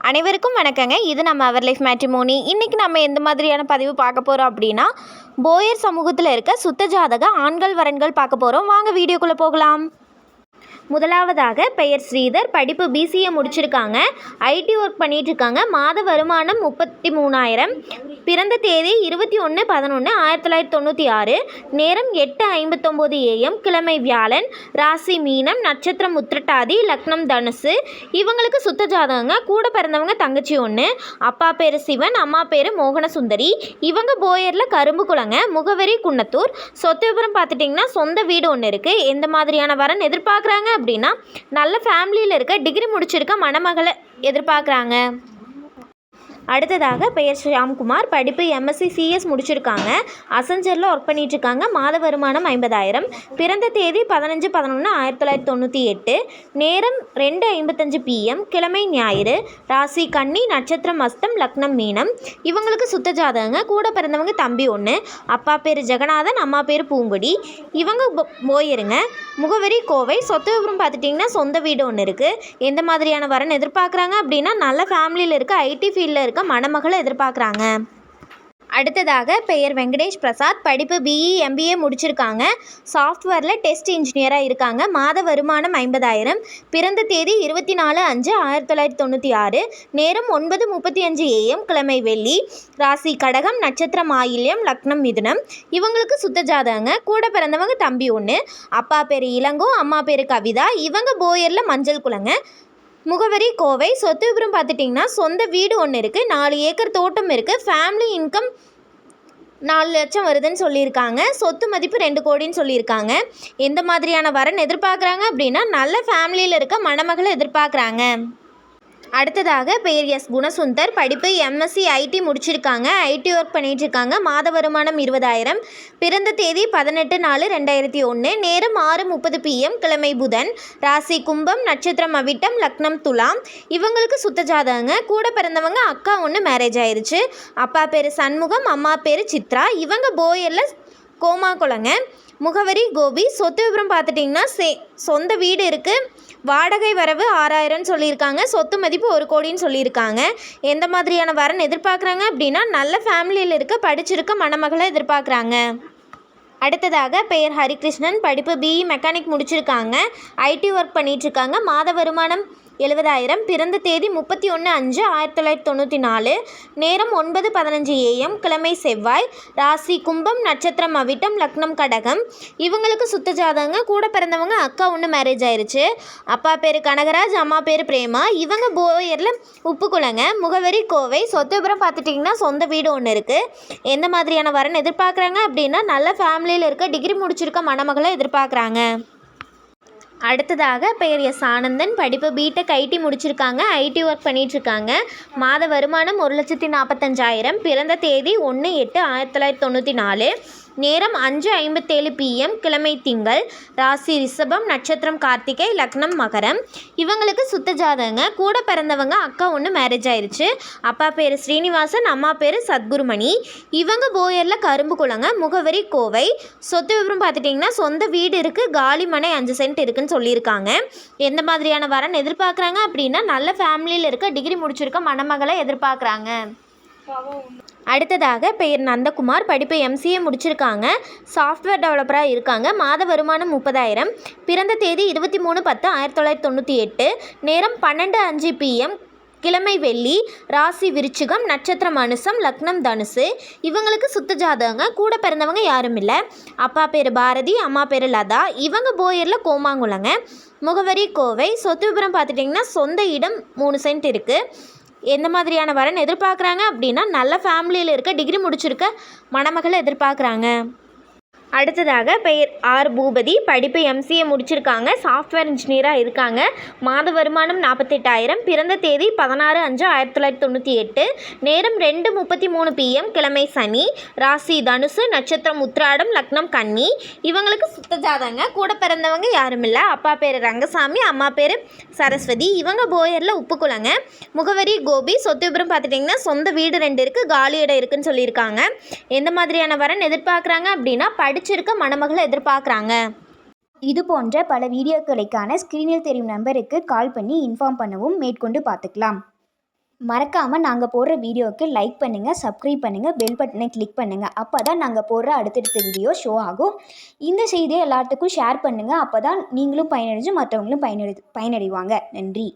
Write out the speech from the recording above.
அனைவருக்கும் வணக்கங்க. இது நம்ம அவர் லைஃப் மேட்ரிமோனி. இன்றைக்கி நம்ம எந்த மாதிரியான பதிவு பார்க்க போகிறோம் அப்படின்னா, போயர் சமூகத்தில் இருக்க சுத்த ஜாதக ஆண்கள் வரன்கள் பார்க்க போகிறோம். வாங்க வீடியோக்குள்ளே போகலாம். முதலாவதாக பெயர் ஸ்ரீதர். படிப்பு பிசிஏ முடிச்சிருக்காங்க. ஐடி ஒர்க் பண்ணிகிட்ருக்காங்க. மாத வருமானம் 33,000. பிறந்த தேதி 21/11/1996. நேரம் 8:59 AM. கிழமை வியாழன். ராசி மீனம். நட்சத்திரம் உத்திரட்டாதி. லக்னம் தனுசு. இவங்களுக்கு சுத்த ஜாதகங்க. கூட பிறந்தவங்க தங்கச்சி ஒன்று. அப்பா பேர் சிவன், அம்மா பேர் மோகனசுந்தரி. இவங்க போயரில் கரும்பு குளங்க. முகவரி குன்னத்தூர். சொத்து விவரம் பார்த்துட்டிங்கன்னா சொந்த வீடு ஒன்று இருக்குது. எந்த மாதிரியான வரன் எதிர்பார்க்குறாங்க அப்படின்னா, நல்ல ஃபேமிலியில் இருக்க டிகிரி முடிச்சிருக்க மணமகளை எதிர்பார்க்குறாங்க. அடுத்ததாக பெயர் ஷியாம்குமார். படிப்பு எம்எஸ்சி சிஎஸ் முடிச்சிருக்காங்க. அசஞ்சரில் ஒர்க் பண்ணிகிட்ருக்காங்க. மாத வருமானம் 50,000. பிறந்த தேதி 15/11/1998. நேரம் 2:55 PM. கிழமை ஞாயிறு. ராசி கன்னி. நட்சத்திரம் அஸ்தம். லக்னம் மீனம். இவங்களுக்கு சுத்த ஜாதகங்க. கூட பிறந்தவங்க தம்பி ஒன்று. அப்பா பேர் ஜெகநாதன், அம்மா பேர் பூங்கொடி. இவங்க போயிருங்க. முகவரி கோவை. சொத்து விவரம் பார்த்துட்டிங்கன்னா சொந்த வீடு ஒன்று இருக்குது. எந்த மாதிரியான வரன் எதிர்பார்க்குறாங்க அப்படின்னா, நல்ல ஃபேமிலியில் இருக்க ஐடி ஃபீல்டில் இருக்க மணமகளை எதிர்பார்க்குறாங்க. அடுத்ததாக பெயர் வெங்கடேஷ் பிரசாத். படிப்பு பிஇ எம்பிஏ முடிச்சிருக்காங்க. சாஃப்ட்வேரில் டெஸ்ட் இன்ஜினியராக இருக்காங்க. மாத வருமானம் 50,000. பிறந்த தேதி 24/5/1996. நேரம் 9:35 AM. கிழமை வெள்ளி. ராசி கடகம். நட்சத்திரம் ஆயில்யம். லக்னம் மிதுனம். இவங்களுக்கு சுத்த ஜாதகங்க. கூட பிறந்தவங்க தம்பி ஒன்று. அப்பா பேர் இளங்கோ, அம்மா பேர் கவிதா. இவங்க போயரில் மஞ்சள் குளங்க. முகவரி கோவை. சொத்து விவரம் பார்த்துட்டிங்கன்னா சொந்த வீடு ஒன்று இருக்குது. 4 ஏக்கர் தோட்டம் இருக்குது. ஃபேமிலி இன்கம் 4 லட்சம் வருதுன்னு சொல்லியிருக்காங்க. சொத்து மதிப்பு 2 கோடின்னு சொல்லியிருக்காங்க. எந்த மாதிரியான வரன் எதிர்பார்க்குறாங்க அப்படின்னா, நல்ல ஃபேமிலியில் இருக்க மணமகளை எதிர்பார்க்குறாங்க. அடுத்ததாக பெயர் எஸ் குணசுந்தர். படிப்பு எம்எஸ்சி ஐடி முடிச்சிருக்காங்க. ஐடி ஒர்க் பண்ணிகிட்ருக்காங்க. மாத வருமானம் 20,000. பிறந்த தேதி 18/4/2001. நேரம் 6:30 PM. கிழமை புதன். ராசி கும்பம். நட்சத்திரம் அவிட்டம். லக்னம் துலாம். இவங்களுக்கு சுத்த ஜாதகங்க. கூட பிறந்தவங்க அக்கா ஒன்று மேரேஜ் ஆயிடுச்சு. அப்பா பேர் சண்முகம், அம்மா பேர் சித்ரா. இவங்க போயரில் கோமா குளங்க. முகவரி கோபி. சொத்து விவரம் பார்த்துட்டிங்கன்னா சொந்த வீடு இருக்குது. வாடகை வரவு 6,000 சொல்லியிருக்காங்க. சொத்து மதிப்பு 1 கோடின்னு சொல்லியிருக்காங்க. எந்த மாதிரியான வரன் எதிர்பார்க்குறாங்க அப்படின்னா, நல்ல ஃபேமிலியில் இருக்க படிச்சிருக்க மணமகளை எதிர்பார்க்குறாங்க. அடுத்ததாக பெயர் ஹரிகிருஷ்ணன். படிப்பு பிஇ மெக்கானிக் முடிச்சிருக்காங்க. ஐடி ஒர்க் பண்ணிகிட்ருக்காங்க. மாத வருமானம் 70,000. பிறந்த தேதி 31/5/1994. நேரம் 9:15 AM. கிழமை செவ்வாய். ராசி கும்பம். நட்சத்திரம் அவிட்டம். லக்னம் கடகம். இவங்களுக்கு சுத்த ஜாதகங்க. கூட பிறந்தவங்க அக்கா ஒன்று மேரேஜ் ஆயிடுச்சு. அப்பா பேர் கனகராஜ், அம்மா பேர் பிரேமா. இவங்க போயரில் உப்புக்குளங்க. முகவரி கோவை. சொத்து விவரம் பார்த்துட்டிங்கன்னா சொந்த வீடு ஒன்று இருக்குது. எந்த மாதிரியான வரன் எதிர்பார்க்குறாங்க அப்படின்னா, நல்ல ஃபேமிலியில் இருக்க டிகிரி முடிச்சிருக்க மணமகளை எதிர்பார்க்குறாங்க. அடுத்ததாக பெயர் எஸ் ஆனந்தன். படிப்பு பிடெக் ஐடி முடிச்சிருக்காங்க. ஐடி ஒர்க் பண்ணிகிட்ருக்காங்க. மாத வருமானம் 1,45,000. பிறந்த தேதி 1/8/1994. நேரம் 5:57 PM. கிழமை திங்கள். ராசி ரிஷபம். நட்சத்திரம் கார்த்திகை. லக்னம் மகரம். இவங்களுக்கு சுத்த ஜாதகங்க. கூட பிறந்தவங்க அக்கா ஒன்று மேரேஜ் ஆயிடுச்சு. அப்பா பேர் ஸ்ரீனிவாசன், அம்மா பேர் சத்குருமணி. இவங்க போயரில் கரும்பு குளங்க. முகவரி கோவை. சொத்து விவரம் பார்த்துட்டிங்கன்னா சொந்த வீடு இருக்குது. காலி மனை 5 சென்ட் இருக்குன்னு சொல்லியிருக்காங்க. எந்த மாதிரியான வரன் எதிர்பார்க்குறாங்க அப்படின்னா, நல்ல ஃபேமிலியில் இருக்க டிகிரி முடிச்சிருக்க மணமகளை எதிர்பார்க்குறாங்க. அடுத்ததாக பெயர் நந்தகுமார். படிப்பு எம்சிஏ முடிச்சிருக்காங்க. சாஃப்ட்வேர் டெவலப்பராக இருக்காங்க. மாத வருமானம் 30,000. பிறந்த தேதி 23/10/1998. நேரம் 12:05 PM. கிழமை வெள்ளி. ராசி விருச்சிகம். நட்சத்திரம் அனுசம். லக்னம் தனுசு. இவங்களுக்கு சுத்த ஜாதகங்க. கூட பிறந்தவங்க யாரும் இல்லை. அப்பா பேர் பாரதி, அம்மா பேர் லதா. இவங்க போயரில் கோமாங்குளங்க. முகவரி கோவை. சொத்து விவரம் பார்த்துட்டிங்கன்னா சொந்த இடம் 3 சென்ட் இருக்குது. எந்த மாதிரியான வரன் எதிர்பார்க்குறாங்க அப்படின்னா, நல்ல ஃபேமிலியில் இருக்க டிகிரி முடிச்சிருக்க மணமகளை எதிர்பார்க்குறாங்க. அடுத்ததாக பெயர் ஆர் பூபதி. படிப்பு எம்சிஏ முடிச்சிருக்காங்க. சாஃப்ட்வேர் இன்ஜினியராக இருக்காங்க. மாத வருமானம் 48,000. பிறந்த தேதி 16/5/1998. நேரம் 2:33 PM. கிழமை சனி. ராசி தனுசு. நட்சத்திரம் உத்திராடம். லக்னம் கன்னி. இவங்களுக்கு சுத்த ஜாதகங்க. கூட பிறந்தவங்க யாரும் இல்லை. அப்பா பேர் ரங்கசாமி, அம்மா பேர் சரஸ்வதி. இவங்க போயரில் உப்புக்குளங்க. முகவரி கோபி. சொத்து விவரம் பார்த்துட்டிங்கன்னா சொந்த வீடு 2 இருக்குது. காலி இடம் இருக்குதுன்னு சொல்லியிருக்காங்க. எந்த மாதிரியான வரன் எதிர்பார்க்குறாங்க அப்படின்னா, படிச்சிருக்க மணமகளை எதிர்பார்க்குறாங்க. இது போன்ற பல வீடியோக்களுக்கான ஸ்க்ரீனில் தெரியும் நம்பருக்கு கால் பண்ணி இன்ஃபார்ம் பண்ணவும் மேற்கொண்டு பார்த்துக்கலாம். மறக்காமல் நாங்கள் போடுற வீடியோவுக்கு லைக் பண்ணுங்கள், சப்ஸ்கிரைப் பண்ணுங்கள், பெல் பட்டனை கிளிக் பண்ணுங்கள். அப்போ தான் நாங்கள் போடுற அடுத்தடுத்த வீடியோ ஷோ ஆகும். இந்த செய்தியை எல்லாத்துக்கும் ஷேர் பண்ணுங்கள். அப்போ தான் நீங்களும் பயனடைஞ்சு மற்றவங்களும் பயனடைவாங்க. நன்றி.